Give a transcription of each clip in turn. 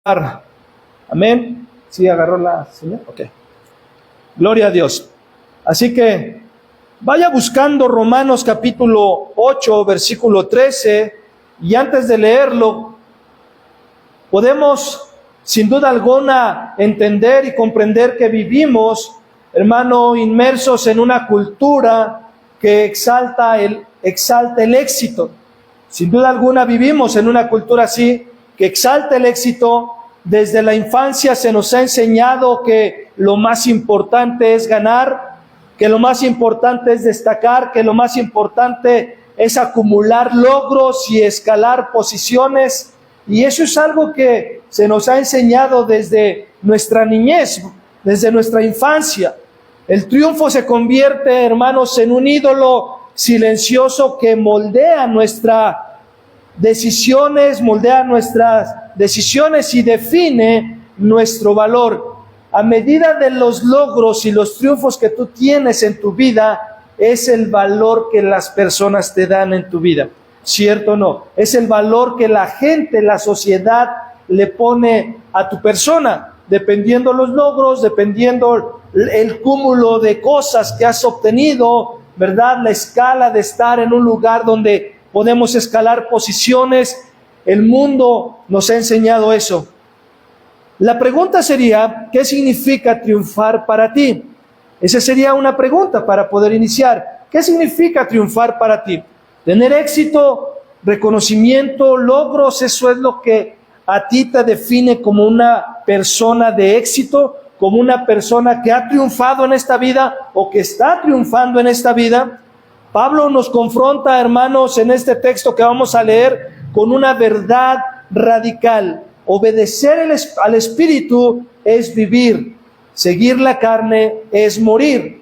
Amén. ¿Sí agarró la señal? Ok. Gloria a Dios. Así que vaya buscando Romanos capítulo 8, versículo 13, y antes de leerlo, podemos sin duda alguna entender y comprender que vivimos, hermano, inmersos en una cultura que exalta el éxito. Sin duda alguna vivimos en una cultura así, que exalta el éxito. Desde la infancia se nos ha enseñado que lo más importante es ganar, que lo más importante es destacar, que lo más importante es acumular logros y escalar posiciones. Y eso es algo que se nos ha enseñado desde nuestra niñez, desde nuestra infancia. El triunfo se convierte, hermanos, en un ídolo silencioso que moldea nuestras decisiones y define nuestro valor. A medida de los logros y los triunfos que tú tienes en tu vida, es el valor que las personas te dan en tu vida. ¿Cierto o no? Es el valor que la gente, la sociedad le pone a tu persona, dependiendo los logros, dependiendo el cúmulo de cosas que has obtenido, ¿verdad? La escala de estar en un lugar donde podemos escalar posiciones. El mundo nos ha enseñado eso. La pregunta sería, ¿qué significa triunfar para ti? Esa sería una pregunta para poder iniciar. ¿Qué significa triunfar para ti? Tener éxito, reconocimiento, logros, eso es lo que a ti te define como una persona de éxito, como una persona que ha triunfado en esta vida o que está triunfando en esta vida. Pablo nos confronta, hermanos, en este texto que vamos a leer, con una verdad radical. Obedecer al Espíritu es vivir, seguir la carne es morir.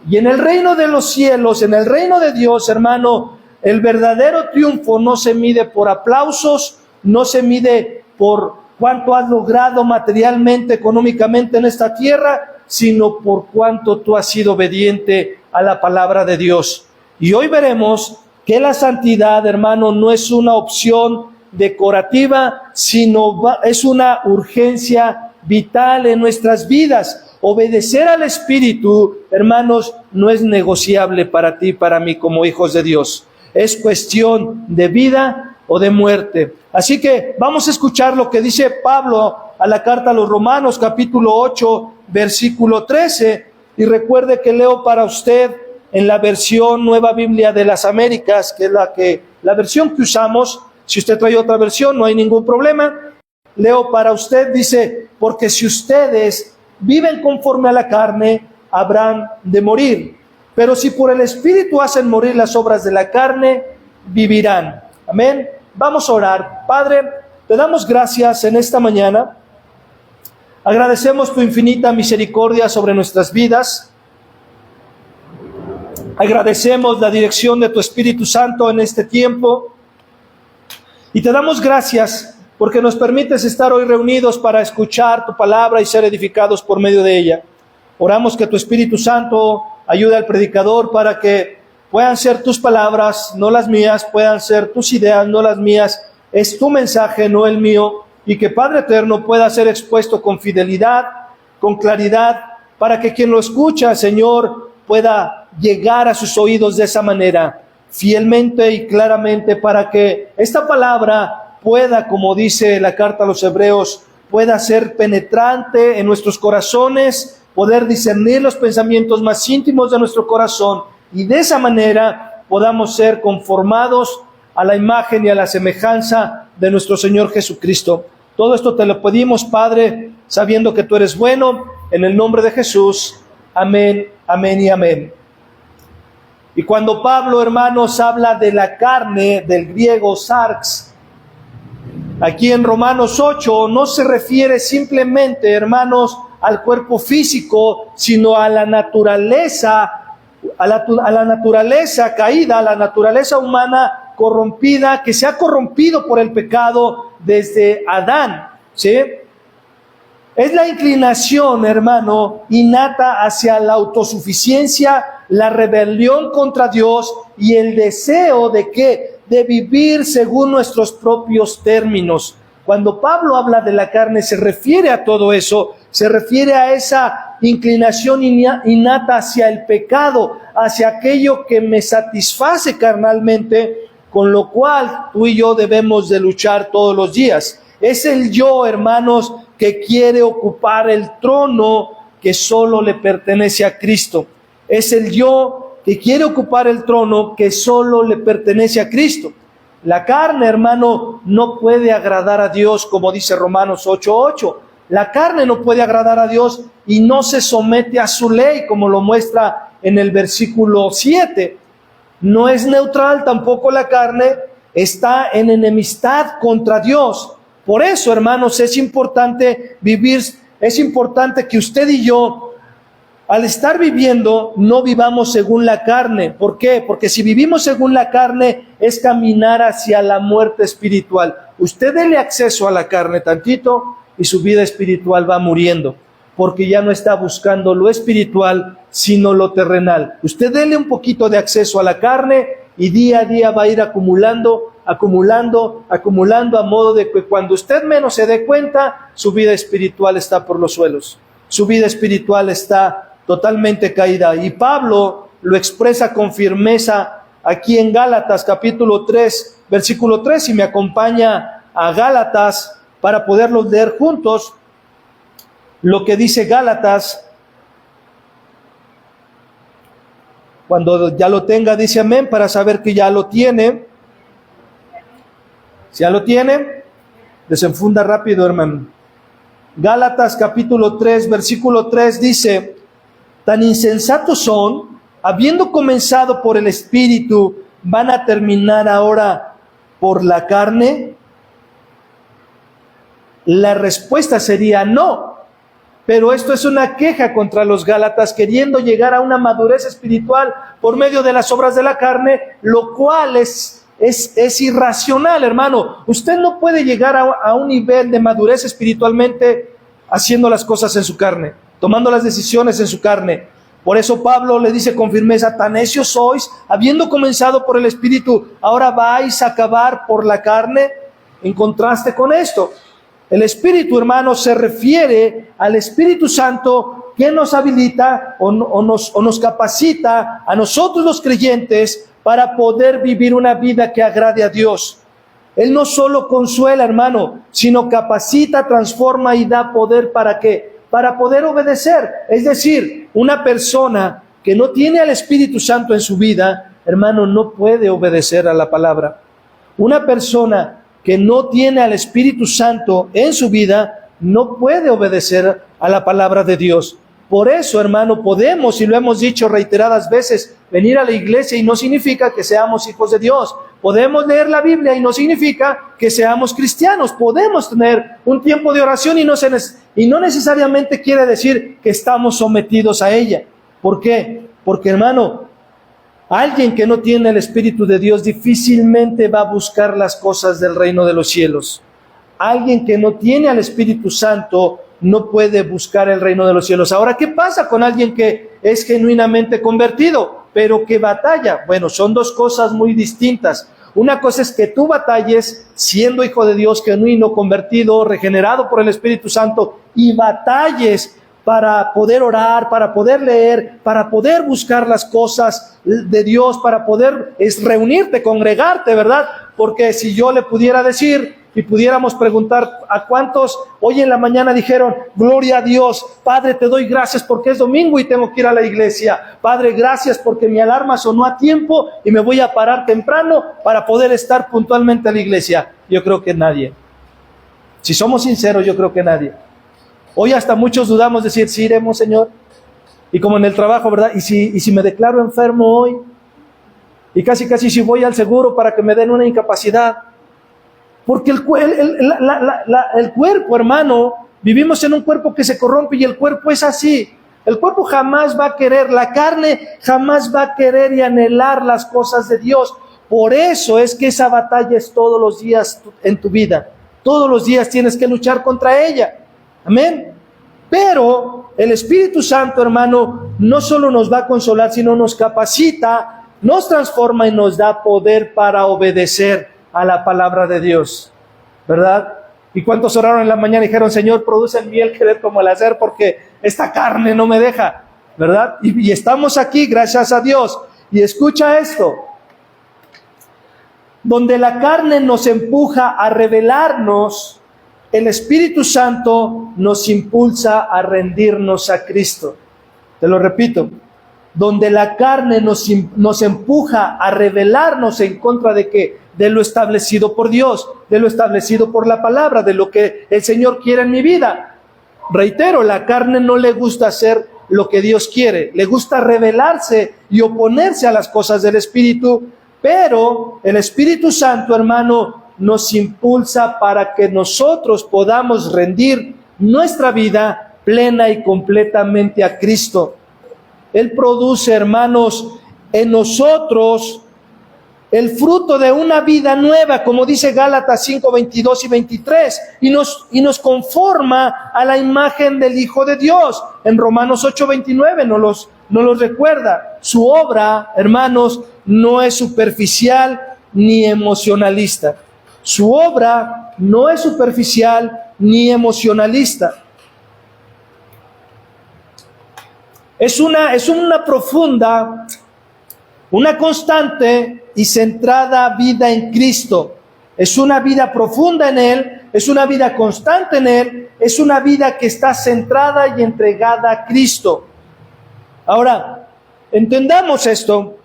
Y en el reino de los cielos, en el reino de Dios, hermano, el verdadero triunfo no se mide por aplausos, no se mide por cuánto has logrado materialmente, económicamente en esta tierra, sino por cuánto tú has sido obediente a la palabra de Dios. Y hoy veremos que la santidad, hermano, no es una opción decorativa, sino es una urgencia vital en nuestras vidas. Obedecer al Espíritu, hermanos, no es negociable para ti, para mí, como hijos de Dios. Es cuestión de vida o de muerte. Así que vamos a escuchar lo que dice Pablo a la carta a los Romanos, capítulo 8, versículo 13. Y recuerde que leo para usted en la versión Nueva Biblia de las Américas, que es la versión que usamos. Si usted trae otra versión, no hay ningún problema. Leo para usted, dice, porque si ustedes viven conforme a la carne, habrán de morir. Pero si por el Espíritu hacen morir las obras de la carne, vivirán. Amén. Vamos a orar. Padre, te damos gracias en esta mañana. Agradecemos tu infinita misericordia sobre nuestras vidas. Agradecemos la dirección de tu Espíritu Santo en este tiempo. Y te damos gracias porque nos permites estar hoy reunidos para escuchar tu palabra y ser edificados por medio de ella. Oramos que tu Espíritu Santo ayude al predicador para que puedan ser tus palabras, no las mías, puedan ser tus ideas, no las mías. Es tu mensaje, no el mío. Y que Padre Eterno pueda ser expuesto con fidelidad, con claridad, para que quien lo escucha, Señor, pueda llegar a sus oídos de esa manera, fielmente y claramente, para que esta palabra pueda, como dice la carta a los Hebreos, pueda ser penetrante en nuestros corazones, poder discernir los pensamientos más íntimos de nuestro corazón, y de esa manera podamos ser conformados a la imagen y a la semejanza de nuestro Señor Jesucristo. Todo esto te lo pedimos, Padre, sabiendo que tú eres bueno, en el nombre de Jesús. Amén, amén y amén. Y cuando Pablo, hermanos, habla de la carne, del griego sarx, aquí en Romanos 8, no se refiere simplemente, hermanos, al cuerpo físico, sino a la naturaleza, a la naturaleza caída, a la naturaleza humana corrompida, que se ha corrompido por el pecado desde Adán, ¿sí? Es la inclinación, hermano, innata hacia la autosuficiencia, la rebelión contra Dios y el deseo de ¿qué? De vivir según nuestros propios términos. Cuando Pablo habla de la carne, se refiere a todo eso, se refiere a esa inclinación innata hacia el pecado, hacia aquello que me satisface carnalmente, con lo cual tú y yo debemos de luchar todos los días. Es el yo, hermanos, que quiere ocupar el trono que solo le pertenece a Cristo. Es el yo que quiere ocupar el trono que solo le pertenece a Cristo. La carne, hermano, no puede agradar a Dios, como dice Romanos 8:8. La carne no puede agradar a Dios y no se somete a su ley, como lo muestra en el versículo 7. No es neutral tampoco la carne, está en enemistad contra Dios. Por eso, hermanos, es importante vivir, es importante que usted y yo, al estar viviendo, no vivamos según la carne. ¿Por qué? Porque si vivimos según la carne, es caminar hacia la muerte espiritual. Usted dele acceso a la carne tantito y su vida espiritual va muriendo, porque ya no está buscando lo espiritual, sino lo terrenal. Usted dele un poquito de acceso a la carne y día a día va a ir acumulando, a modo de que cuando usted menos se dé cuenta, su vida espiritual está por los suelos. Su vida espiritual está totalmente caída. Y Pablo lo expresa con firmeza aquí en Gálatas capítulo 3, versículo 3, y me acompaña a Gálatas para poderlo leer juntos. Lo que dice Gálatas, cuando ya lo tenga, dice amén, para saber que ya lo tiene. Si ya lo tiene, desenfunda rápido, hermano. Gálatas capítulo 3, versículo 3 dice: tan insensatos son, habiendo comenzado por el Espíritu, ¿van a terminar ahora por la carne? La respuesta sería no. Pero esto es una queja contra los Gálatas, queriendo llegar a una madurez espiritual por medio de las obras de la carne, lo cual es irracional, hermano. Usted no puede llegar a un nivel de madurez espiritualmente haciendo las cosas en su carne, tomando las decisiones en su carne. Por eso Pablo le dice con firmeza: tan necios sois, habiendo comenzado por el Espíritu, ahora vais a acabar por la carne. En contraste con esto, el Espíritu, hermano, se refiere al Espíritu Santo que nos habilita o nos capacita a nosotros los creyentes para poder vivir una vida que agrade a Dios. Él no solo consuela, hermano, sino capacita, transforma y da poder. ¿Para qué? Para poder obedecer. Es decir, una persona que no tiene al Espíritu Santo en su vida, hermano, no puede obedecer a la palabra. Una persona que no tiene al Espíritu Santo en su vida, no puede obedecer a la palabra de Dios. Por eso, hermano, podemos, y lo hemos dicho reiteradas veces, venir a la iglesia y no significa que seamos hijos de Dios. Podemos leer la Biblia y no significa que seamos cristianos. Podemos tener un tiempo de oración y no necesariamente quiere decir que estamos sometidos a ella. ¿Por qué? Porque, hermano, alguien que no tiene el Espíritu de Dios difícilmente va a buscar las cosas del reino de los cielos. Alguien que no tiene al Espíritu Santo no puede buscar el reino de los cielos. Ahora, ¿qué pasa con alguien que es genuinamente convertido, pero que batalla? Bueno, son dos cosas muy distintas. Una cosa es que tú batalles siendo hijo de Dios, genuino, convertido, regenerado por el Espíritu Santo, y batalles para poder orar, para poder leer, para poder buscar las cosas de Dios, para poder reunirte, congregarte, ¿verdad? Porque si yo le pudiera decir y pudiéramos preguntar a cuántos hoy en la mañana dijeron: gloria a Dios, Padre, te doy gracias porque es domingo y tengo que ir a la iglesia. Padre, gracias porque mi alarma sonó a tiempo y me voy a parar temprano para poder estar puntualmente a la iglesia. Yo creo que nadie. Si somos sinceros, yo creo que nadie. Hoy hasta muchos dudamos decir: sí iremos, Señor. Y como en el trabajo, ¿verdad? ¿Y si me declaro enfermo hoy? Y casi si voy al seguro para que me den una incapacidad. Porque el cuerpo, hermano, vivimos en un cuerpo que se corrompe y el cuerpo es así. El cuerpo jamás va a querer, la carne jamás va a querer y anhelar las cosas de Dios. Por eso es que esa batalla es todos los días en tu vida. Todos los días tienes que luchar contra ella. Amén. Pero el Espíritu Santo, hermano, no solo nos va a consolar, sino nos capacita, nos transforma y nos da poder para obedecer a la palabra de Dios, ¿verdad? ¿Y cuántos oraron en la mañana y dijeron, Señor, produce en mí el querer como el hacer, porque esta carne no me deja, ¿verdad? Y estamos aquí, gracias a Dios. Y escucha esto, donde la carne nos empuja a rebelarnos, el Espíritu Santo nos impulsa a rendirnos a Cristo. Te lo repito, donde la carne nos empuja a rebelarnos en contra de ¿qué? De lo establecido por Dios, de lo establecido por la palabra, de lo que el Señor quiere en mi vida. Reitero, la carne no le gusta hacer lo que Dios quiere, le gusta rebelarse y oponerse a las cosas del Espíritu, pero el Espíritu Santo, hermano, nos impulsa para que nosotros podamos rendir nuestra vida plena y completamente a Cristo. Él produce, hermanos, en nosotros el fruto de una vida nueva, como dice Gálatas 5, 22 y 23, y nos conforma a la imagen del Hijo de Dios. En Romanos 8, 29 nos los recuerda. Su obra, hermanos, no es superficial ni emocionalista. Su obra no es superficial ni emocionalista. Es una profunda, una constante y centrada vida en Cristo. Es una vida profunda en Él, es una vida constante en Él, es una vida que está centrada y entregada a Cristo. Ahora, entendamos esto.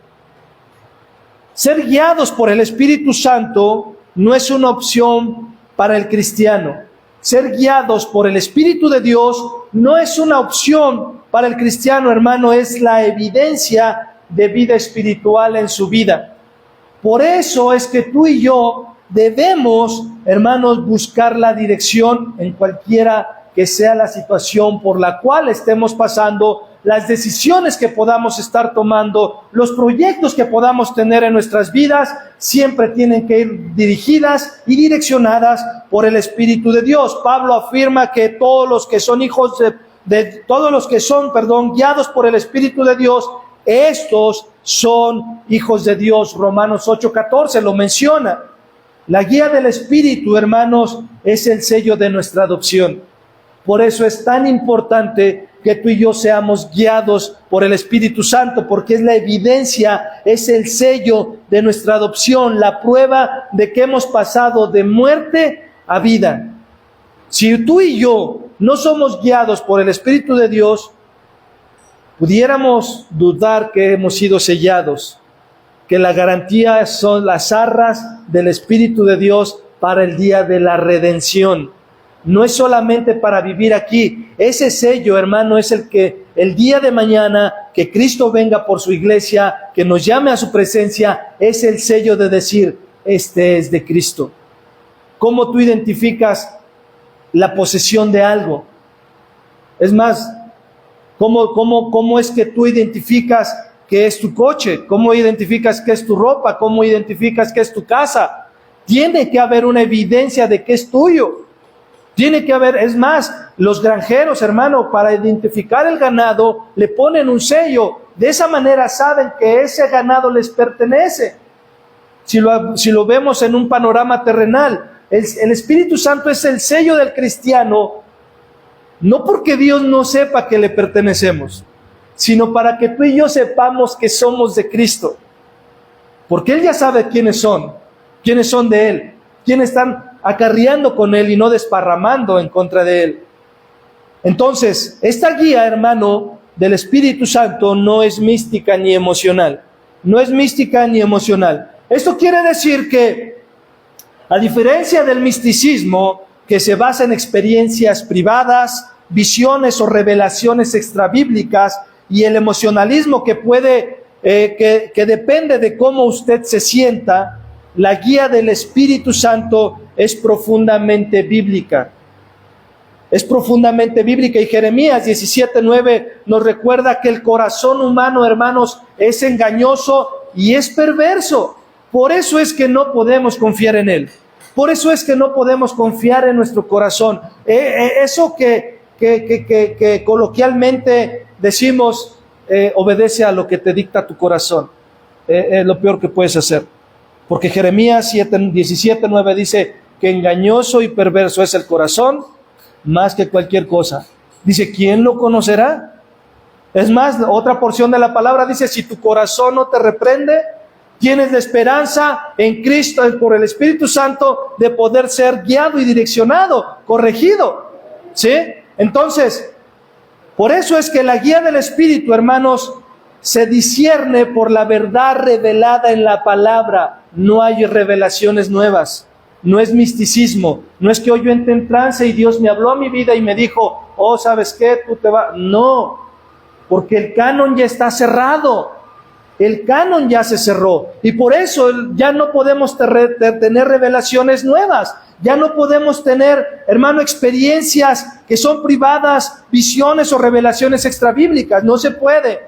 Ser guiados por el Espíritu Santo no es una opción para el cristiano. Ser guiados por el Espíritu de Dios no es una opción para el cristiano, hermano, es la evidencia de vida espiritual en su vida. Por eso es que tú y yo debemos, hermanos, buscar la dirección en cualquiera que sea la situación por la cual estemos pasando, las decisiones que podamos estar tomando, los proyectos que podamos tener en nuestras vidas, siempre tienen que ir dirigidas y direccionadas por el Espíritu de Dios. Pablo afirma que todos los que son guiados por el Espíritu de Dios, estos son hijos de Dios. Romanos 8:14 lo menciona. La guía del Espíritu, hermanos, es el sello de nuestra adopción. Por eso es tan importante que tú y yo seamos guiados por el Espíritu Santo, porque es la evidencia, es el sello de nuestra adopción, la prueba de que hemos pasado de muerte a vida. Si tú y yo no somos guiados por el Espíritu de Dios, pudiéramos dudar que hemos sido sellados, que la garantía son las arras del Espíritu de Dios para el día de la redención. No es solamente para vivir aquí. Ese sello, hermano, es el que el día de mañana, que Cristo venga por su iglesia, que nos llame a su presencia, es el sello de decir, este es de Cristo. ¿Cómo tú identificas la posesión de algo? Es más, ¿cómo es que tú identificas que es tu coche? ¿Cómo identificas que es tu ropa? ¿Cómo identificas que es tu casa? Tiene que haber una evidencia de que es tuyo. Tiene que haber, es más, los granjeros, hermano, para identificar el ganado, le ponen un sello. De esa manera saben que ese ganado les pertenece. Si lo vemos en un panorama terrenal, el Espíritu Santo es el sello del cristiano, no porque Dios no sepa que le pertenecemos, sino para que tú y yo sepamos que somos de Cristo. Porque Él ya sabe quiénes son de Él, quiénes están acarreando con Él y no desparramando en contra de Él. Entonces, esta guía, hermano, del Espíritu Santo no es mística ni emocional. No es mística ni emocional. Esto quiere decir que, a diferencia del misticismo, que se basa en experiencias privadas, visiones o revelaciones extrabíblicas, y el emocionalismo que depende de cómo usted se sienta, la guía del Espíritu Santo es profundamente bíblica. Es profundamente bíblica, y Jeremías 17:9 nos recuerda que el corazón humano, hermanos, es engañoso y es perverso. Por eso es que no podemos confiar en Él. Por eso es que no podemos confiar en nuestro corazón. Eso que coloquialmente decimos, obedece a lo que te dicta tu corazón. Es lo peor que puedes hacer. Porque Jeremías 17:9 dice porque engañoso y perverso es el corazón, más que cualquier cosa. Dice, ¿quién lo conocerá? Es más, otra porción de la palabra dice, si tu corazón no te reprende, tienes la esperanza en Cristo, por el Espíritu Santo, de poder ser guiado y direccionado, corregido, ¿sí? Entonces, por eso es que la guía del Espíritu, hermanos, se discierne por la verdad revelada en la palabra. No hay revelaciones nuevas, no es misticismo, no es que hoy yo entré en trance y Dios me habló a mi vida y me dijo, oh, ¿sabes qué? Tú te vas. No, porque el canon ya está cerrado, el canon ya se cerró, y por eso ya no podemos tener revelaciones nuevas, ya no podemos tener, hermano, experiencias que son privadas, visiones o revelaciones extrabíblicas. No se puede,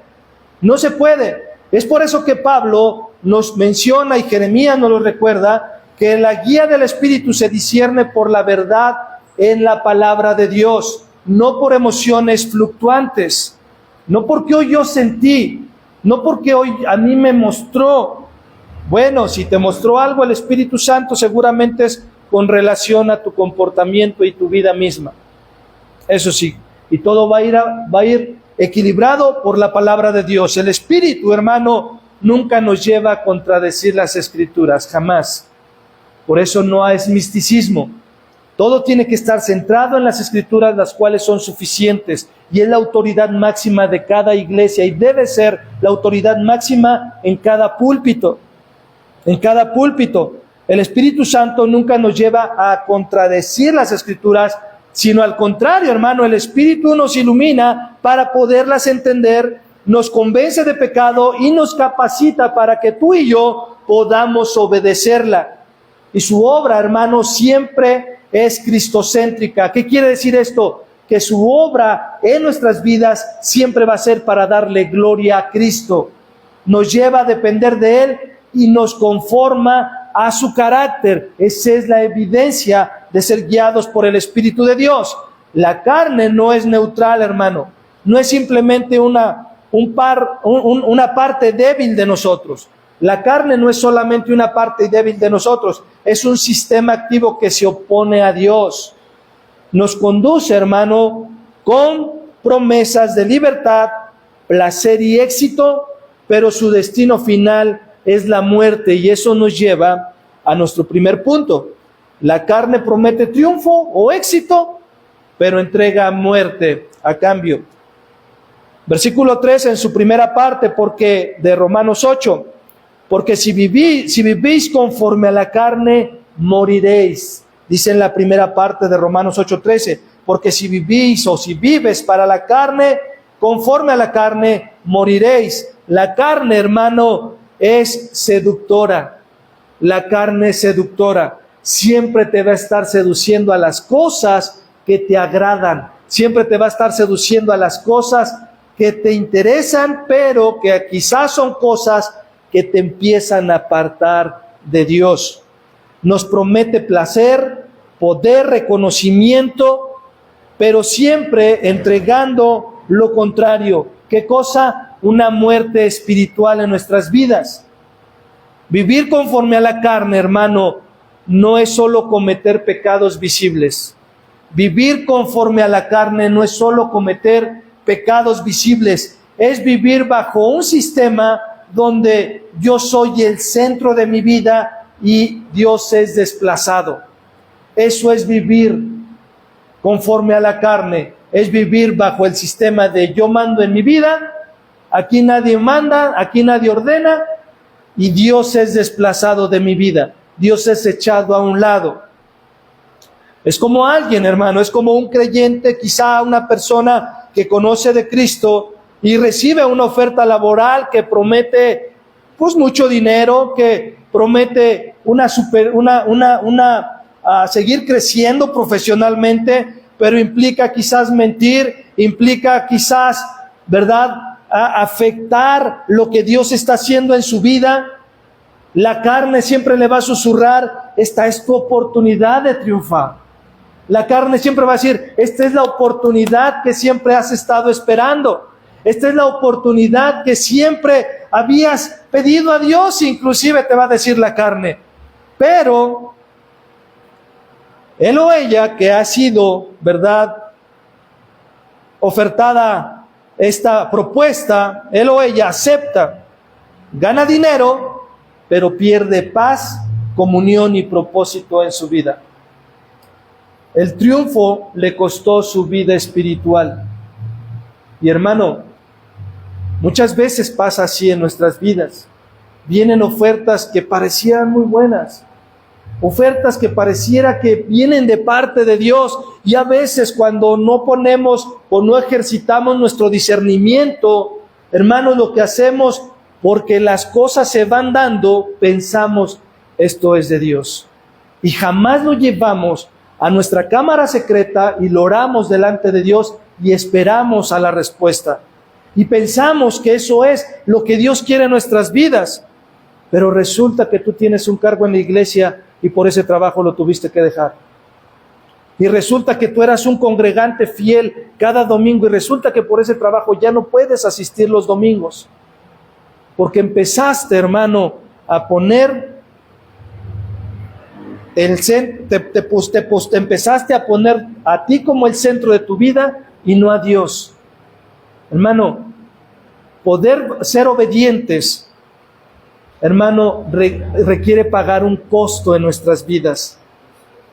no se puede. Es por eso que Pablo nos menciona, y Jeremías nos lo recuerda, que la guía del Espíritu se discierne por la verdad en la palabra de Dios, no por emociones fluctuantes, no porque hoy yo sentí, no porque hoy a mí me mostró. Bueno, si te mostró algo el Espíritu Santo, seguramente es con relación a tu comportamiento y tu vida misma. Eso sí, y todo va a ir equilibrado por la palabra de Dios. El Espíritu, hermano, nunca nos lleva a contradecir las Escrituras, jamás. Por eso no es misticismo. Todo tiene que estar centrado en las Escrituras, las cuales son suficientes, y es la autoridad máxima de cada iglesia, y debe ser la autoridad máxima en cada púlpito. En cada púlpito. El Espíritu Santo nunca nos lleva a contradecir las Escrituras, sino al contrario, hermano, el Espíritu nos ilumina para poderlas entender, nos convence de pecado y nos capacita para que tú y yo podamos obedecerla. Y su obra, hermano, siempre es cristocéntrica. ¿Qué quiere decir esto? Que su obra en nuestras vidas siempre va a ser para darle gloria a Cristo. Nos lleva a depender de Él y nos conforma a su carácter. Esa es la evidencia de ser guiados por el Espíritu de Dios. La carne no es neutral, hermano. No es simplemente una parte débil de nosotros. La carne no es solamente una parte débil de nosotros, es un sistema activo que se opone a Dios. Nos conduce, hermano, con promesas de libertad, placer y éxito, pero su destino final es la muerte, y eso nos lleva a nuestro primer punto. La carne promete triunfo o éxito, pero entrega muerte a cambio. Versículo 3 en su primera parte, porque de Romanos 8, porque si vivís conforme a la carne, moriréis. Dice en la primera parte de Romanos 8:13, porque si vivís o si vives para la carne, conforme a la carne, moriréis. La carne, hermano, es seductora. La carne es seductora. Siempre te va a estar seduciendo a las cosas que te agradan. Siempre te va a estar seduciendo a las cosas que te interesan, pero que quizás son cosas que te empiezan a apartar de Dios. Nos promete placer, poder, reconocimiento, pero siempre entregando lo contrario. ¿Qué cosa? Una muerte espiritual en nuestras vidas. Vivir conforme a la carne, hermano, no es solo cometer pecados visibles. Vivir conforme a la carne no es solo cometer pecados visibles, es vivir bajo un sistema donde yo soy el centro de mi vida y Dios es desplazado. Eso es vivir conforme a la carne, es vivir bajo el sistema de yo mando en mi vida, aquí nadie manda, aquí nadie ordena, y Dios es desplazado de mi vida, Dios es echado a un lado. Es como alguien, hermano, es como un creyente, quizá una persona que conoce de Cristo y recibe una oferta laboral que promete pues mucho dinero, que promete seguir creciendo profesionalmente, pero implica quizás mentir, implica quizás, ¿verdad?, afectar lo que Dios está haciendo en su vida. La carne siempre le va a susurrar, esta es tu oportunidad de triunfar. La carne siempre va a decir, esta es la oportunidad que siempre has estado esperando. Esta es la oportunidad que siempre habías pedido a Dios, inclusive te va a decir la carne. Pero él o ella que ha sido, ¿verdad?, ofertada esta propuesta, él o ella acepta, gana dinero, pero pierde paz, comunión y propósito en su vida. El triunfo le costó su vida espiritual. Y hermano, muchas veces pasa así en nuestras vidas. Vienen ofertas que parecieran muy buenas, ofertas que pareciera que vienen de parte de Dios, y a veces cuando no ponemos o no ejercitamos nuestro discernimiento, hermanos, lo que hacemos, porque las cosas se van dando, pensamos, esto es de Dios, y jamás lo llevamos a nuestra cámara secreta y lo oramos delante de Dios y esperamos a la respuesta, y pensamos que eso es lo que Dios quiere en nuestras vidas, pero resulta que tú tienes un cargo en la iglesia y por ese trabajo lo tuviste que dejar. Y resulta que tú eras un congregante fiel cada domingo y resulta que por ese trabajo ya no puedes asistir los domingos. Porque empezaste, hermano, a poner empezaste a poner a ti como el centro de tu vida y no a Dios. Hermano, poder ser obedientes, hermano, requiere pagar un costo en nuestras vidas.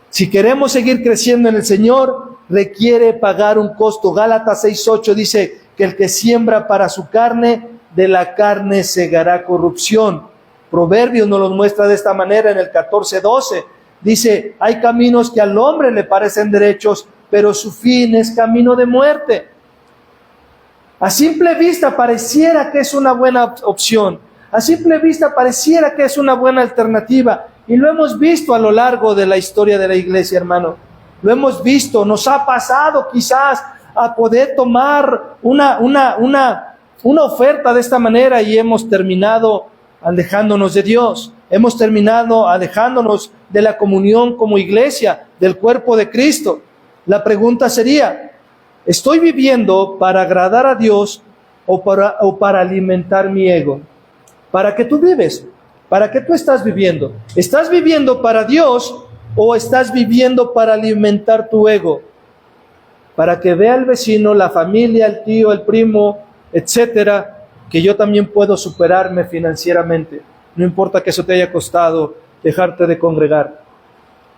Si queremos seguir creciendo en el Señor, requiere pagar un costo. Gálatas 6:8 dice que el que siembra para su carne, de la carne segará corrupción. Proverbios nos lo muestra de esta manera en el 14:12. Dice, hay caminos que al hombre le parecen derechos, pero su fin es camino de muerte. A simple vista pareciera que es una buena opción. A simple vista pareciera que es una buena alternativa. Y lo hemos visto a lo largo de la historia de la iglesia, hermano. Lo hemos visto, nos ha pasado quizás a poder tomar una oferta de esta manera y hemos terminado alejándonos de Dios. Hemos terminado alejándonos de la comunión como iglesia, del cuerpo de Cristo. La pregunta sería, ¿estoy viviendo para agradar a Dios o para alimentar mi ego? ¿Para qué tú vives? ¿Para qué tú estás viviendo? ¿Estás viviendo para Dios o estás viviendo para alimentar tu ego? Para que vea el vecino, la familia, el tío, el primo, etcétera, que yo también puedo superarme financieramente. No importa que eso te haya costado dejarte de congregar.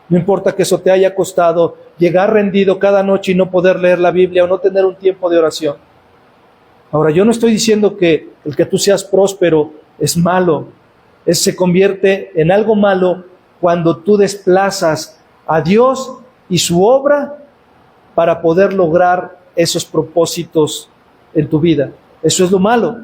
No importa que eso te haya costado llegar rendido cada noche y no poder leer la Biblia o no tener un tiempo de oración. Ahora, yo no estoy diciendo que el que tú seas próspero es malo. Se convierte en algo malo cuando tú desplazas a Dios y su obra para poder lograr esos propósitos en tu vida. Eso es lo malo.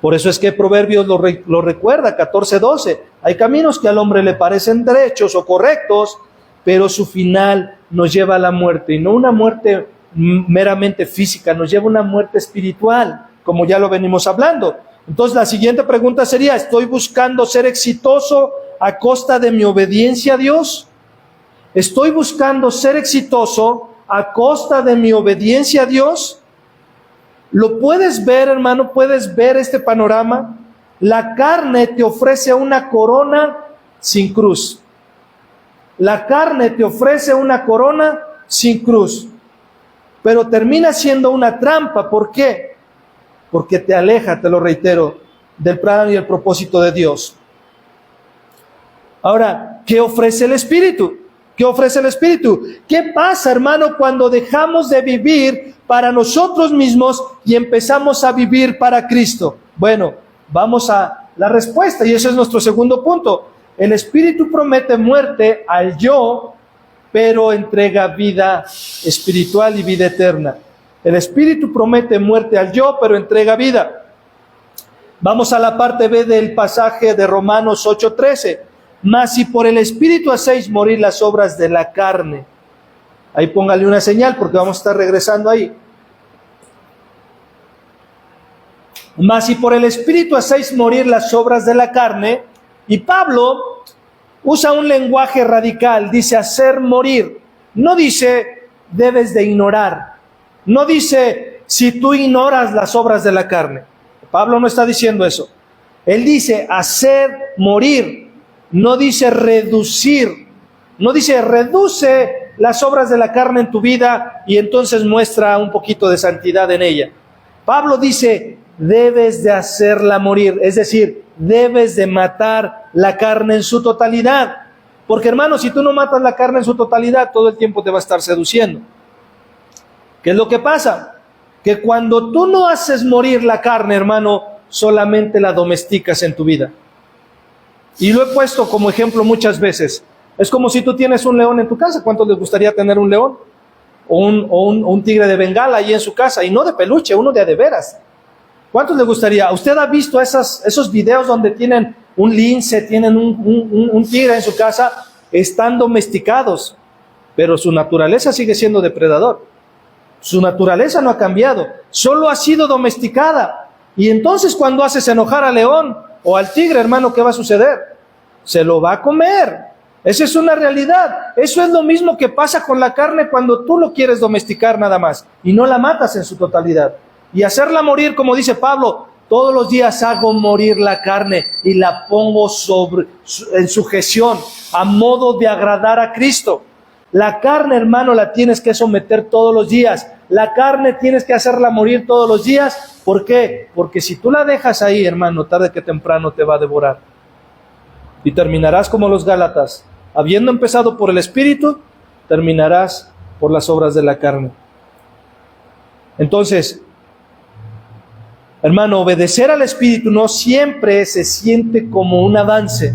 Por eso es que Proverbios lo recuerda, 14:12. Hay caminos que al hombre le parecen derechos o correctos, pero su final nos lleva a la muerte. Y no una muerte meramente física, nos lleva a una muerte espiritual, como ya lo venimos hablando. Entonces la siguiente pregunta sería, ¿estoy buscando ser exitoso a costa de mi obediencia a Dios? ¿Estoy buscando ser exitoso a costa de mi obediencia a Dios? ¿Lo puedes ver, hermano? ¿Puedes ver este panorama? La carne te ofrece una corona sin cruz. La carne te ofrece una corona sin cruz. Pero termina siendo una trampa. ¿Por qué? Porque te aleja, te lo reitero, del plan y el propósito de Dios. Ahora, ¿qué ofrece el Espíritu? ¿Qué ofrece el Espíritu? ¿Qué pasa, hermano, cuando dejamos de vivir para nosotros mismos y empezamos a vivir para Cristo? Bueno, vamos a la respuesta y ese es nuestro segundo punto. El Espíritu promete muerte al yo, pero entrega vida espiritual y vida eterna. El Espíritu promete muerte al yo, pero entrega vida. Vamos a la parte B del pasaje de Romanos 8:13. Mas si por el Espíritu hacéis morir las obras de la carne. Ahí póngale una señal porque vamos a estar regresando ahí. Mas si por el Espíritu hacéis morir las obras de la carne, y Pablo usa un lenguaje radical, dice hacer morir. No dice debes de ignorar. No dice si tú ignoras las obras de la carne. Pablo no está diciendo eso. Él dice hacer morir. No dice reducir No dice reduce las obras de la carne en tu vida y entonces muestra un poquito de santidad en ella. Pablo dice, debes de hacerla morir, es decir, debes de matar la carne en su totalidad. Porque hermano, si tú no matas la carne en su totalidad, todo el tiempo te va a estar seduciendo. ¿Qué es lo que pasa? Que cuando tú no haces morir la carne, hermano, solamente la domesticas en tu vida. Y lo he puesto como ejemplo muchas veces. Es como si tú tienes un león en tu casa. ¿Cuántos les gustaría tener un león? O un tigre de Bengala ahí en su casa. Y no de peluche, uno de veras. ¿Cuántos les gustaría? ¿Usted ha visto esos videos donde tienen un lince, tienen un tigre en su casa? Están domesticados, pero su naturaleza sigue siendo depredador. Su naturaleza no ha cambiado, solo ha sido domesticada. Y entonces cuando haces enojar al león o al tigre, hermano, ¿qué va a suceder? Se lo va a comer. Esa es una realidad. Eso es lo mismo que pasa con la carne cuando tú lo quieres domesticar nada más y no la matas en su totalidad. Y hacerla morir, como dice Pablo, todos los días hago morir la carne y la pongo en sujeción a modo de agradar a Cristo. La carne, hermano, la tienes que someter todos los días. La carne tienes que hacerla morir todos los días. ¿Por qué? Porque si tú la dejas ahí, hermano, tarde que temprano te va a devorar. Y terminarás como los Gálatas. Habiendo empezado por el Espíritu, terminarás por las obras de la carne. Entonces, hermano, obedecer al Espíritu no siempre se siente como un avance.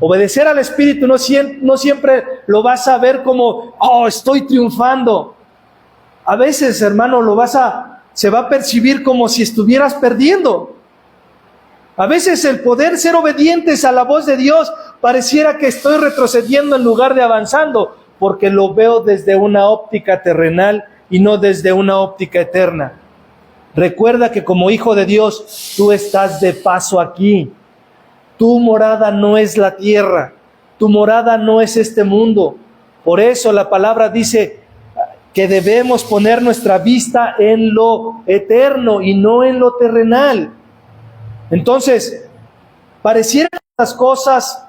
Obedecer al Espíritu no siempre lo vas a ver como, oh, estoy triunfando. A veces, hermano, se va a percibir como si estuvieras perdiendo. A veces el poder ser obedientes a la voz de Dios pareciera que estoy retrocediendo en lugar de avanzando, porque lo veo desde una óptica terrenal y no desde una óptica eterna. Recuerda que como hijo de Dios, tú estás de paso aquí. Tu morada no es la tierra, tu morada no es este mundo. Por eso la palabra dice que debemos poner nuestra vista en lo eterno y no en lo terrenal. Entonces, parecieran las cosas,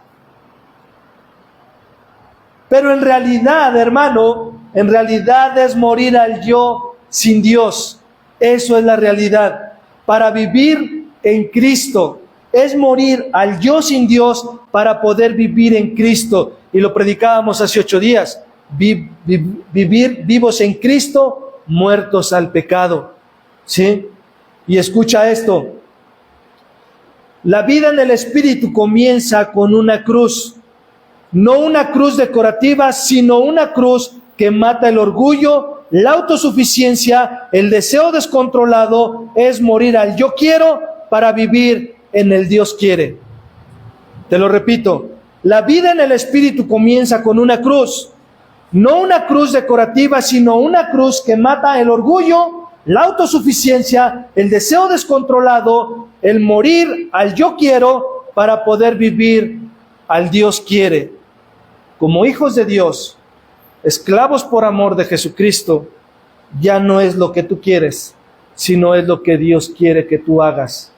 pero en realidad, hermano, en realidad es morir al yo sin Dios. Eso es la realidad. Para vivir en Cristo es morir al yo sin Dios para poder vivir en Cristo. Y lo predicábamos hace 8 días. Vivir vivos en Cristo, muertos al pecado. ¿Sí? Y escucha esto. La vida en el Espíritu comienza con una cruz. No una cruz decorativa, sino una cruz que mata el orgullo, la autosuficiencia, el deseo descontrolado. Es morir al yo quiero para vivir en el Dios quiere. Te lo repito, la vida en el Espíritu comienza con una cruz. No una cruz decorativa, sino una cruz que mata el orgullo, la autosuficiencia, el deseo descontrolado, el morir al yo quiero para poder vivir al Dios quiere. Como hijos de Dios, esclavos por amor de Jesucristo, ya no es lo que tú quieres, sino es lo que Dios quiere que tú hagas.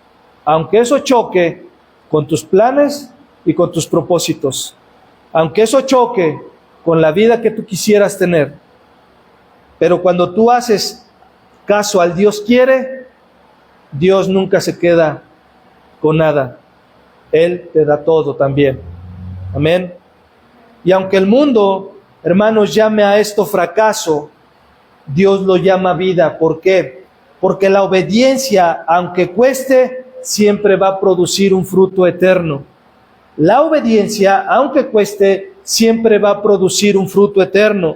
Aunque eso choque con tus planes y con tus propósitos, aunque eso choque con la vida que tú quisieras tener, pero cuando tú haces caso al Dios quiere, Dios nunca se queda con nada. Él te da todo también. Amén. Y aunque el mundo, hermanos, llame a esto fracaso, Dios lo llama vida. ¿Por qué? Porque la obediencia, aunque cueste, siempre va a producir un fruto eterno. La obediencia, aunque cueste, siempre va a producir un fruto eterno.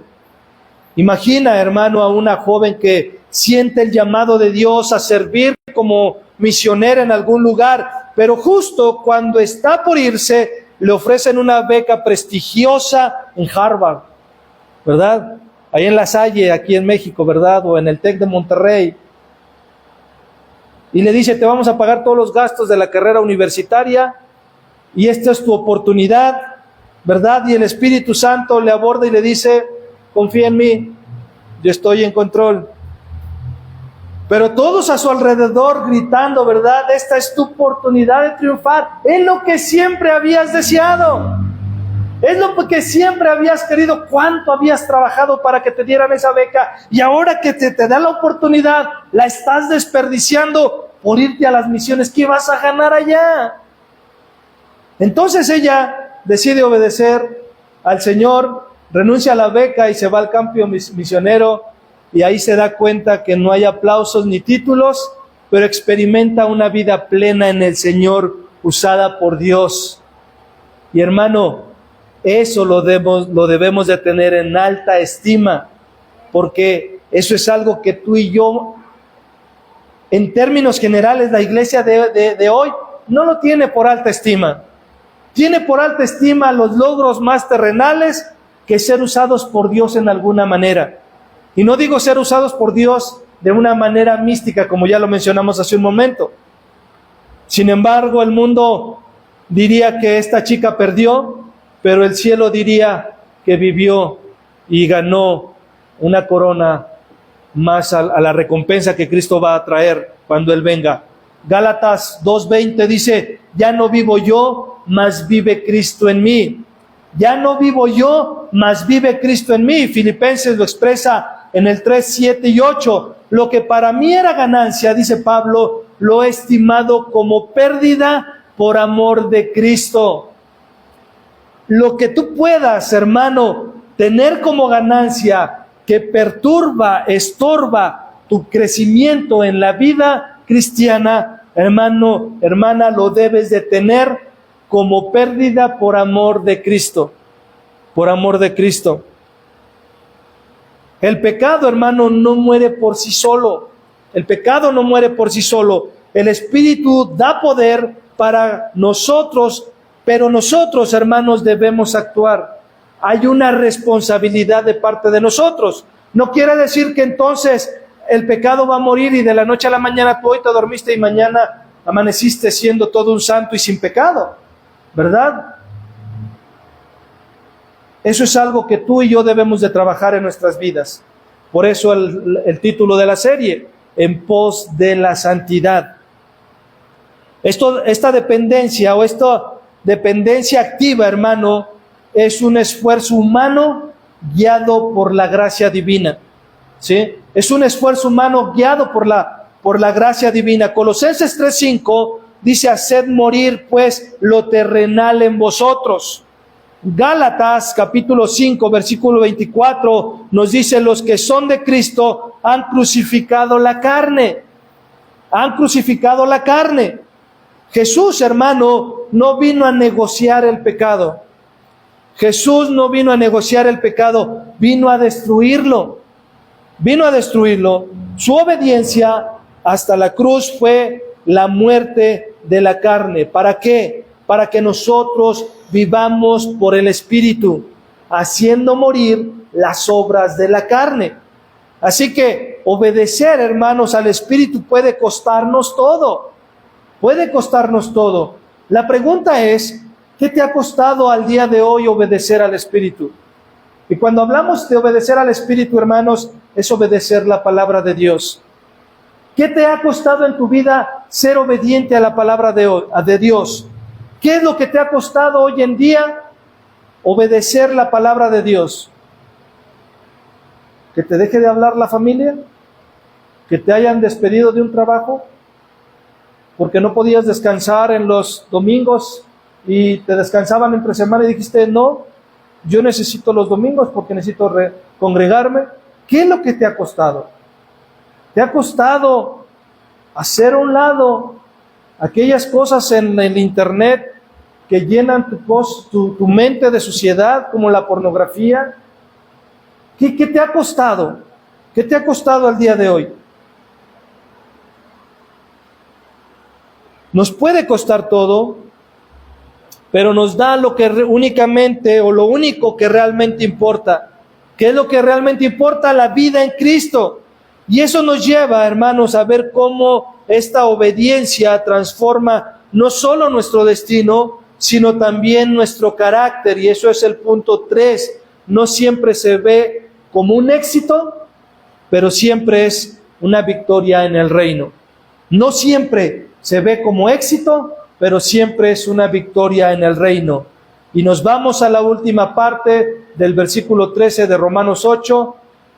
Imagina, hermano, a una joven que siente el llamado de Dios a servir como misionera en algún lugar, pero justo cuando está por irse, le ofrecen una beca prestigiosa en Harvard, ¿verdad? Ahí en La Salle, aquí en México, ¿verdad? O en el TEC de Monterrey. Y le dice, te vamos a pagar todos los gastos de la carrera universitaria y esta es tu oportunidad, ¿verdad? Y el Espíritu Santo le aborda y le dice, confía en mí, yo estoy en control. Pero todos a su alrededor gritando, ¿verdad? Esta es tu oportunidad de triunfar en lo que siempre habías deseado. Es lo que siempre habías querido, cuánto habías trabajado para que te dieran esa beca, y ahora que te da la oportunidad, la estás desperdiciando por irte a las misiones. ¿Qué vas a ganar allá? Entonces ella decide obedecer al Señor, renuncia a la beca y se va al campo misionero, y ahí se da cuenta que no hay aplausos ni títulos, pero experimenta una vida plena en el Señor, usada por Dios. Y hermano, eso lo debemos de tener en alta estima, porque eso es algo que tú y yo, en términos generales, la iglesia de hoy no lo tiene por alta estima. Tiene por alta estima los logros más terrenales que ser usados por Dios en alguna manera. Y no digo ser usados por Dios de una manera mística, como ya lo mencionamos hace un momento. Sin embargo, el mundo diría que esta chica perdió, pero el cielo diría que vivió y ganó una corona más a la recompensa que Cristo va a traer cuando Él venga. Gálatas 2:20 dice: ya no vivo yo, mas vive Cristo en mí. Ya no vivo yo, mas vive Cristo en mí. Filipenses lo expresa en el 3, 7 y 8. Lo que para mí era ganancia, dice Pablo, lo he estimado como pérdida por amor de Cristo. Lo que tú puedas, hermano, tener como ganancia que perturba, estorba tu crecimiento en la vida cristiana, hermano, hermana, lo debes de tener como pérdida por amor de Cristo. Por amor de Cristo. El pecado, hermano, no muere por sí solo. El pecado no muere por sí solo. El Espíritu da poder para nosotros, pero nosotros, hermanos, debemos actuar. Hay una responsabilidad de parte de nosotros. No quiere decir que entonces el pecado va a morir y de la noche a la mañana tú hoy te dormiste y mañana amaneciste siendo todo un santo y sin pecado, ¿verdad? Eso es algo que tú y yo debemos de trabajar en nuestras vidas. Por eso el título de la serie, En pos de la santidad. Esta dependencia o esta dependencia activa, hermano, es un esfuerzo humano guiado por la gracia divina. ¿Sí? Es un esfuerzo humano guiado por la gracia divina. Colosenses 3:5 dice: haced morir pues lo terrenal en vosotros. Gálatas capítulo 5 versículo 24 nos dice: los que son de Cristo han crucificado la carne. Han crucificado la carne. Jesús, hermano, no vino a negociar el pecado. Jesús no vino a negociar el pecado, vino a destruirlo. Vino a destruirlo. Su obediencia hasta la cruz fue la muerte de la carne. ¿Para qué? Para que nosotros vivamos por el Espíritu, haciendo morir las obras de la carne. Así que obedecer, hermanos, al Espíritu puede costarnos todo. Puede costarnos todo. La pregunta es, ¿qué te ha costado al día de hoy obedecer al Espíritu? Y cuando hablamos de obedecer al Espíritu, hermanos, es obedecer la palabra de Dios. ¿Qué te ha costado en tu vida ser obediente a la palabra de Dios? ¿Qué es lo que te ha costado hoy en día obedecer la palabra de Dios? ¿Que te deje de hablar la familia? ¿Que te hayan despedido de un trabajo? ¿Porque no podías descansar en los domingos y te descansaban entre semana y dijiste, no, yo necesito los domingos porque necesito congregarme? ¿Qué es lo que te ha costado? ¿Te ha costado hacer a un lado aquellas cosas en el internet que llenan tu mente de suciedad, como la pornografía? ¿Qué te ha costado? ¿Qué te ha costado al día de hoy? Nos puede costar todo, pero nos da lo que únicamente o lo único que realmente importa. ¿Qué es lo que realmente importa? La vida en Cristo. Y eso nos lleva, hermanos, a ver cómo esta obediencia transforma no solo nuestro destino, sino también nuestro carácter. Y eso es el punto 3. No siempre se ve como un éxito, pero siempre es una victoria en el reino. No siempre se ve como éxito, pero siempre es una victoria en el reino. Y nos vamos a la última parte del versículo 13 de Romanos 8.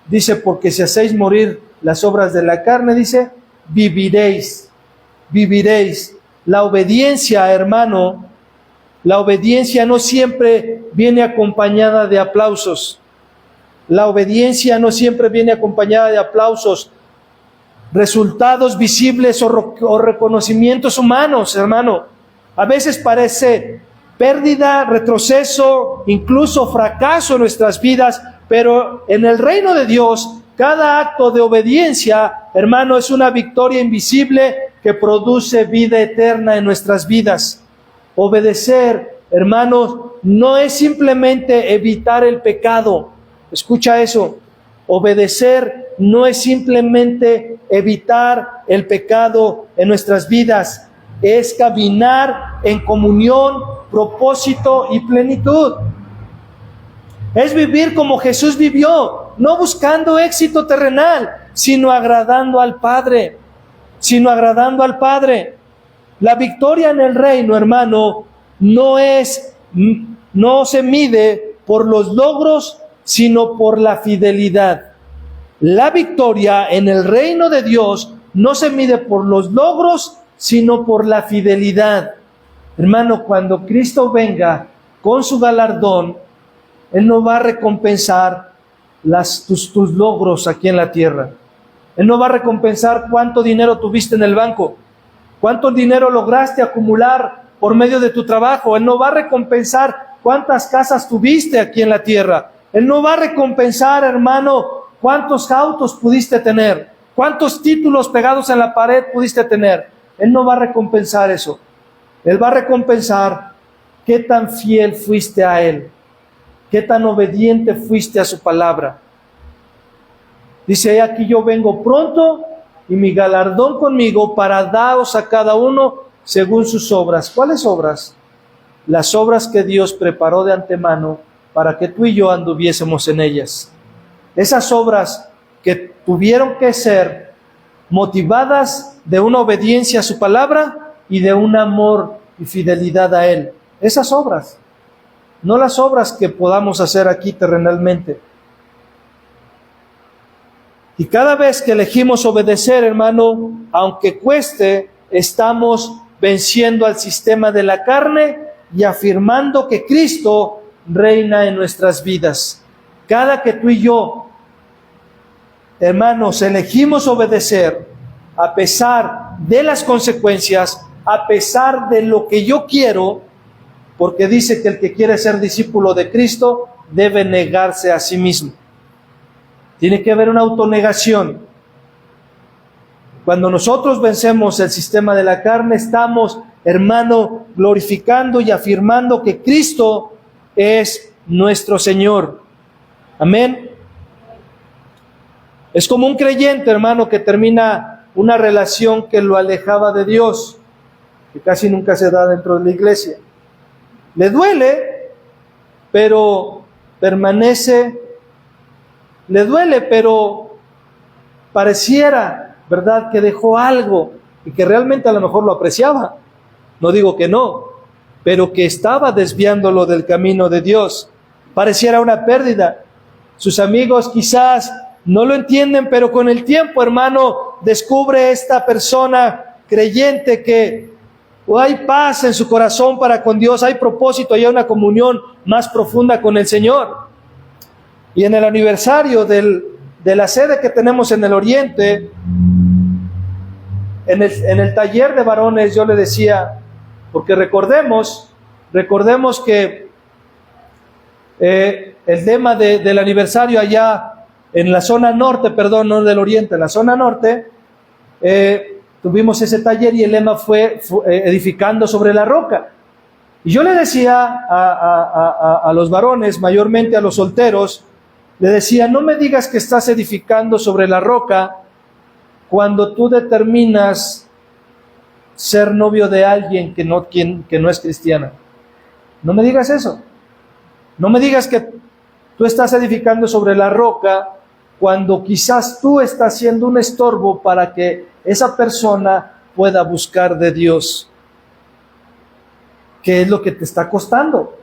Dice, porque si hacéis morir las obras de la carne, dice, viviréis. La obediencia, hermano, la obediencia no siempre viene acompañada de aplausos. La obediencia no siempre viene acompañada de aplausos, resultados visibles o reconocimientos humanos, hermano. A veces parece pérdida, retroceso, incluso fracaso en nuestras vidas, pero en el reino de Dios, cada acto de obediencia, hermano, es una victoria invisible que produce vida eterna en nuestras vidas. Obedecer, hermanos, no es simplemente evitar el pecado. Escucha eso. Obedecer no es simplemente evitar el pecado en nuestras vidas. Es caminar en comunión, propósito y plenitud. Es vivir como Jesús vivió, no buscando éxito terrenal, sino agradando al Padre. La victoria en el reino, hermano, no se mide por los logros, sino por la fidelidad. La victoria en el reino de Dios no se mide por los logros, sino por la fidelidad. Hermano, cuando Cristo venga con su galardón, Él no va a recompensar tus logros aquí en la tierra. Él no va a recompensar cuánto dinero tuviste en el banco, cuánto dinero lograste acumular por medio de tu trabajo. Él no va a recompensar cuántas casas tuviste aquí en la tierra. Él no va a recompensar, hermano, cuántos autos pudiste tener, cuántos títulos pegados en la pared pudiste tener. Él no va a recompensar eso. Él va a recompensar qué tan fiel fuiste a Él, qué tan obediente fuiste a su palabra. Dice, aquí yo vengo pronto y mi galardón conmigo para daros a cada uno según sus obras. ¿Cuáles obras? Las obras que Dios preparó de antemano para que tú y yo anduviésemos en ellas. Esas obras que tuvieron que ser motivadas de una obediencia a su palabra y de un amor y fidelidad a Él. Esas obras, no las obras que podamos hacer aquí terrenalmente. Y cada vez que elegimos obedecer, hermano, aunque cueste, estamos venciendo al sistema de la carne y afirmando que Cristo reina en nuestras vidas. Cada que tú y yo, hermanos, elegimos obedecer, a pesar de las consecuencias, a pesar de lo que yo quiero, porque dice que el que quiere ser discípulo de Cristo debe negarse a sí mismo. Tiene que haber una autonegación. Cuando nosotros vencemos el sistema de la carne, estamos, hermano, glorificando y afirmando que Cristo es nuestro Señor. Amén. Es como un creyente, hermano, que termina una relación que lo alejaba de Dios, que casi nunca se da dentro de la iglesia. Le duele, pero permanece. Le duele, pero pareciera, ¿verdad?, que dejó algo y que realmente a lo mejor lo apreciaba. No digo que no, pero que estaba desviándolo del camino de Dios. Pareciera una pérdida. Sus amigos quizás no lo entienden, pero con el tiempo, hermano, descubre esta persona creyente que hay paz en su corazón para con Dios, hay propósito, hay una comunión más profunda con el Señor. Y en el aniversario de la sede que tenemos en el Oriente, en el taller de varones, yo le decía, porque recordemos que el tema del aniversario allá en la zona norte, perdón, no del Oriente, en la zona norte, tuvimos ese taller y el lema fue edificando sobre la roca. Y yo le decía a los varones, mayormente a los solteros, le decía, no me digas que estás edificando sobre la roca cuando tú determinas ser novio de alguien que no es cristiana. No me digas eso. No me digas que tú estás edificando sobre la roca cuando quizás tú estás siendo un estorbo para que esa persona pueda buscar de Dios. ¿Qué es lo que te está costando?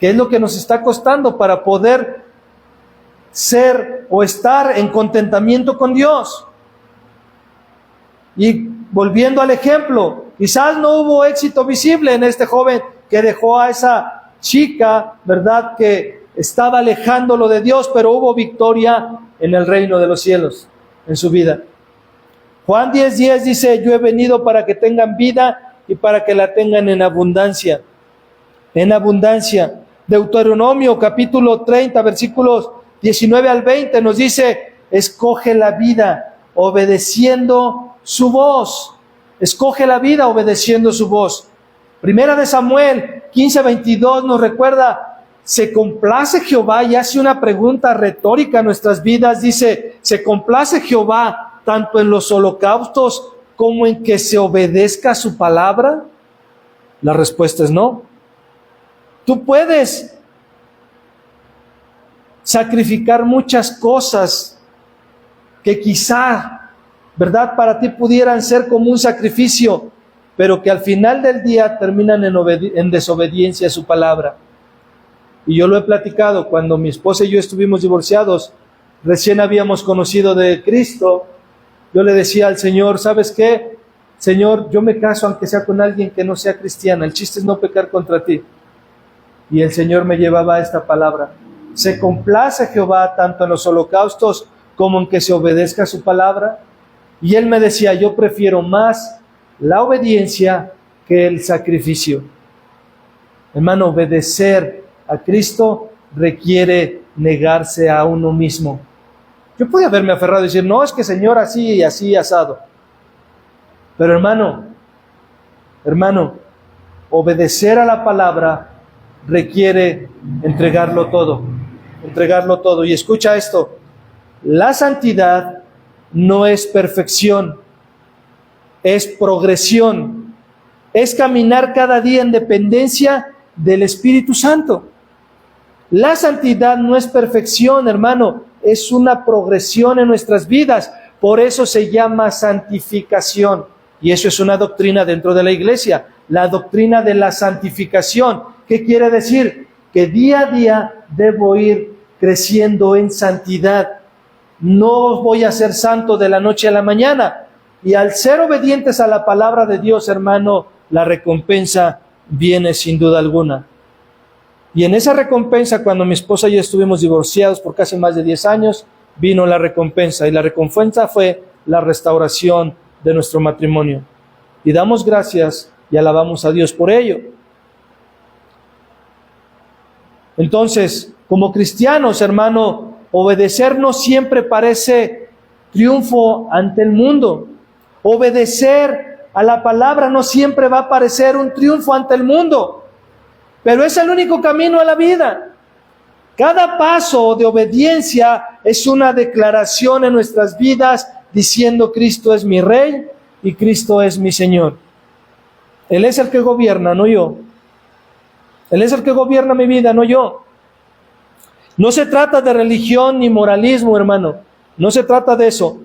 ¿Qué es lo que nos está costando para poder ser o estar en contentamiento con Dios? Y volviendo al ejemplo, quizás no hubo éxito visible en este joven que dejó a esa chica, ¿verdad?, que estaba alejándolo de Dios, pero hubo victoria en el reino de los cielos en su vida. Juan 10:10 dice: yo he venido para que tengan vida y para que la tengan en abundancia. En abundancia. Deuteronomio capítulo 30, versículos 19 al 20 nos dice: escoge la vida obedeciendo su voz. Escoge la vida obedeciendo su voz. Primera de Samuel 15:22 nos recuerda: ¿se complace Jehová? Y hace una pregunta retórica a nuestras vidas. Dice: ¿se complace Jehová tanto en los holocaustos como en que se obedezca su palabra? La respuesta es no. Tú puedes sacrificar muchas cosas que quizá, ¿verdad?, para ti pudieran ser como un sacrificio, pero que al final del día terminan en desobediencia a su palabra. Y yo lo he platicado, cuando mi esposa y yo estuvimos divorciados, recién habíamos conocido de Cristo, yo le decía al Señor: ¿sabes qué? Señor, yo me caso aunque sea con alguien que no sea cristiana, el chiste es no pecar contra ti. Y el Señor me llevaba a esta palabra: ¿se complace Jehová tanto en los holocaustos como en que se obedezca su palabra? Y Él me decía: yo prefiero más la obediencia que el sacrificio. Hermano, obedecer a Cristo requiere negarse a uno mismo. Yo podía haberme aferrado y decir: no, es que Señor, así y así asado. Pero hermano, obedecer a la palabra requiere entregarlo todo. Y escucha esto: la santidad no es perfección, es progresión, es caminar cada día en dependencia del Espíritu Santo. La santidad no es perfección, hermano, es una progresión en nuestras vidas. Por eso se llama santificación. Y eso es una doctrina dentro de la iglesia, la doctrina de la santificación. ¿Qué quiere decir? Que día a día debo ir creciendo en santidad. No voy a ser santo de la noche a la mañana. Y al ser obedientes a la palabra de Dios, hermano, la recompensa viene sin duda alguna. Y en esa recompensa, cuando mi esposa y yo estuvimos divorciados por casi más de 10 años, vino la recompensa. Y la recompensa fue la restauración de nuestro matrimonio. Y damos gracias y alabamos a Dios por ello. Entonces, como cristianos, hermano, obedecer no siempre parece triunfo ante el mundo. Obedecer a la palabra no siempre va a parecer un triunfo ante el mundo, pero es el único camino a la vida. Cada paso de obediencia es una declaración en nuestras vidas diciendo: Cristo es mi Rey y Cristo es mi Señor. Él es el que gobierna, no yo. Él es el que gobierna mi vida, no yo. No se trata de religión ni moralismo, hermano. No se trata de eso.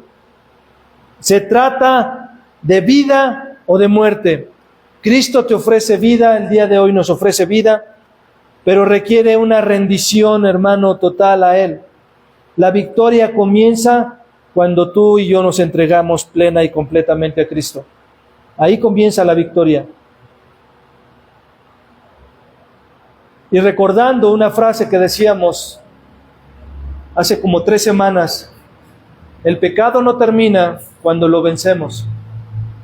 Se trata de vida o de muerte. Cristo te ofrece vida, el día de hoy nos ofrece vida, pero requiere una rendición, hermano, total a Él. La victoria comienza cuando tú y yo nos entregamos plena y completamente a Cristo. Ahí comienza la victoria. Y recordando una frase que decíamos hace como 3 semanas, el pecado no termina cuando lo vencemos.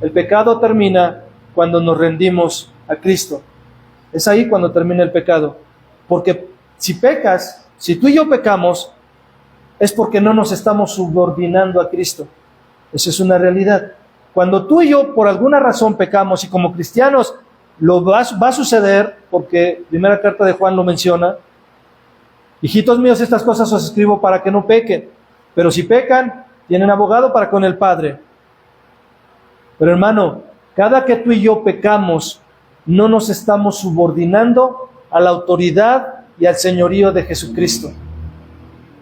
El pecado termina cuando nos rendimos a Cristo. Es ahí cuando termina el pecado. Porque si pecas, si tú y yo pecamos, es porque no nos estamos subordinando a Cristo. Esa es una realidad. Cuando tú y yo por alguna razón pecamos, y como cristianos va a suceder, porque primera carta de Juan lo menciona: hijitos míos, estas cosas os escribo para que no pequen. Pero si pecan, tienen abogado para con el Padre. Pero hermano, cada que tú y yo pecamos, no nos estamos subordinando a la autoridad y al señorío de Jesucristo.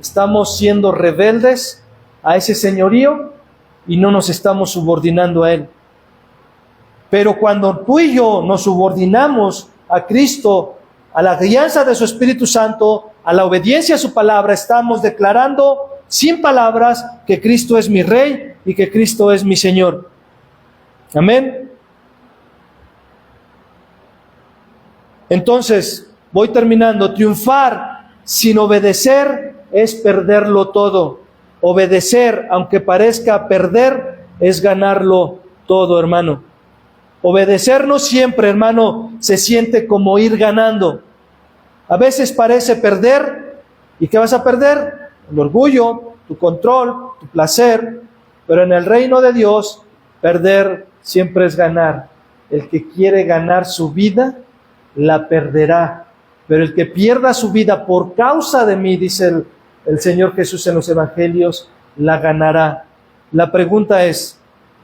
Estamos siendo rebeldes a ese señorío y no nos estamos subordinando a Él. Pero cuando tú y yo nos subordinamos a Cristo, a la guianza de su Espíritu Santo, a la obediencia a su palabra, estamos declarando sin palabras que Cristo es mi Rey y que Cristo es mi Señor. Amén. Entonces, voy terminando. Triunfar sin obedecer es perderlo todo. Obedecer, aunque parezca perder, es ganarlo todo, hermano. Obedecer no siempre, hermano, se siente como ir ganando. A veces parece perder. ¿Y qué vas a perder? El orgullo, tu control, tu placer. Pero en el reino de Dios, perder siempre es ganar. El que quiere ganar su vida, la perderá. Pero el que pierda su vida por causa de mí, dice el Señor Jesús en los evangelios, la ganará. La pregunta es,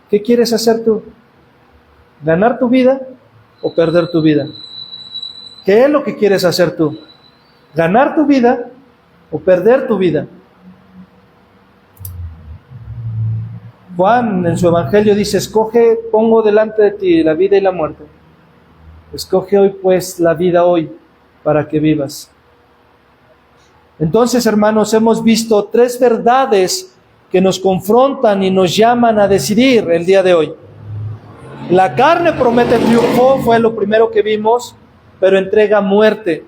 ¿qué quieres hacer tú? ¿Ganar tu vida o perder tu vida? ¿Qué es lo que quieres hacer tú? ¿Ganar tu vida o perder tu vida? Juan en su evangelio dice, escoge, pongo delante de ti la vida y la muerte. Escoge hoy pues la vida hoy para que vivas. Entonces, hermanos, hemos visto 3 verdades que nos confrontan y nos llaman a decidir el día de hoy. La carne promete triunfo, fue lo primero que vimos, pero entrega muerte.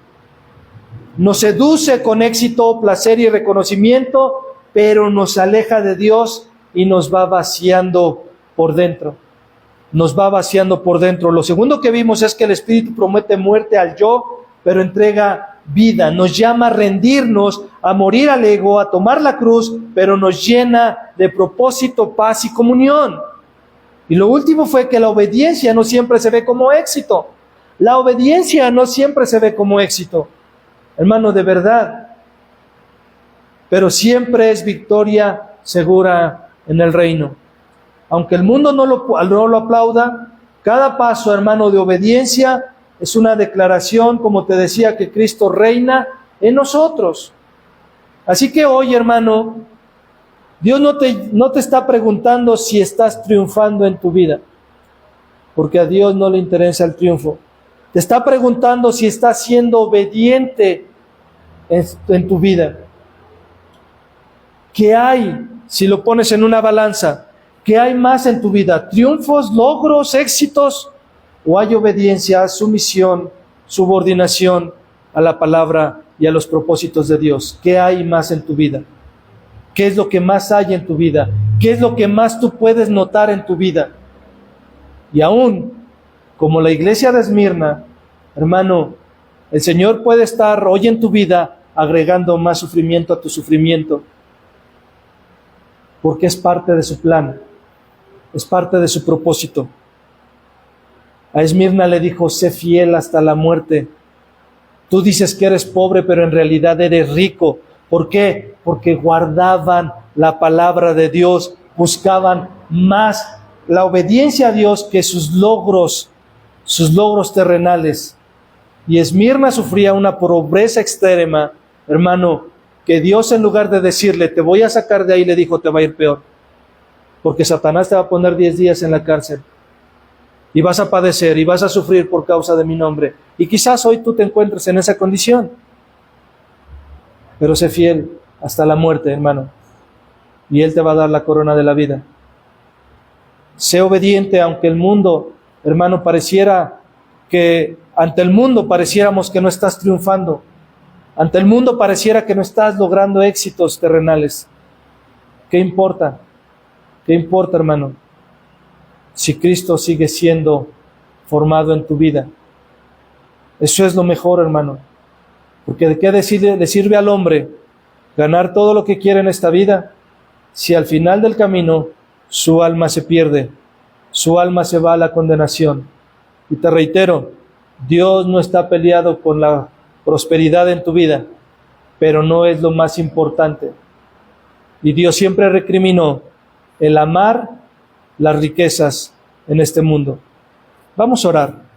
Nos seduce con éxito, placer y reconocimiento, pero nos aleja de Dios y nos va vaciando por dentro. Nos va vaciando por dentro. Lo segundo que vimos es que el Espíritu promete muerte al yo, pero entrega vida. Nos llama a rendirnos, a morir al ego, a tomar la cruz, pero nos llena de propósito, paz y comunión. Y lo último fue que la obediencia no siempre se ve como éxito. La obediencia no siempre se ve como éxito, hermano, de verdad. Pero siempre es victoria segura en el reino. Aunque el mundo no lo aplauda, cada paso, hermano, de obediencia es una declaración, como te decía, que Cristo reina en nosotros. Así que hoy, hermano, Dios no te está preguntando si estás triunfando en tu vida, porque a Dios no le interesa el triunfo. Te está preguntando si estás siendo obediente en tu vida. ¿Qué hay si lo pones en una balanza? ¿Qué hay más en tu vida? ¿Triunfos, logros, éxitos? ¿O hay obediencia, sumisión, subordinación a la palabra y a los propósitos de Dios? ¿Qué hay más en tu vida? ¿Qué es lo que más hay en tu vida? ¿Qué es lo que más tú puedes notar en tu vida? Y aún, como la iglesia de Esmirna, hermano, el Señor puede estar hoy en tu vida agregando más sufrimiento a tu sufrimiento, porque es parte de su plan, es parte de su propósito. A Esmirna le dijo, sé fiel hasta la muerte. Tú dices que eres pobre, pero en realidad eres rico. ¿Por qué? Porque guardaban la palabra de Dios, buscaban más la obediencia a Dios que sus logros terrenales. Y Esmirna sufría una pobreza extrema, hermano, que Dios, en lugar de decirle, te voy a sacar de ahí, le dijo, te va a ir peor. Porque Satanás te va a poner 10 días en la cárcel. Y vas a padecer y vas a sufrir por causa de mi nombre. Y quizás hoy tú te encuentres en esa condición. Pero sé fiel hasta la muerte, hermano. Y Él te va a dar la corona de la vida. Sé obediente, aunque el mundo, hermano, ante el mundo pareciéramos que no estás triunfando. Ante el mundo pareciera que no estás logrando éxitos terrenales. ¿Qué importa? ¿Qué importa, hermano? Si Cristo sigue siendo formado en tu vida. Eso es lo mejor, hermano. Porque ¿de qué le sirve al hombre ganar todo lo que quiere en esta vida si al final del camino su alma se pierde, su alma se va a la condenación? Y te reitero, Dios no está peleado con la prosperidad en tu vida, pero no es lo más importante. Y Dios siempre recriminó el amar las riquezas en este mundo. Vamos a orar.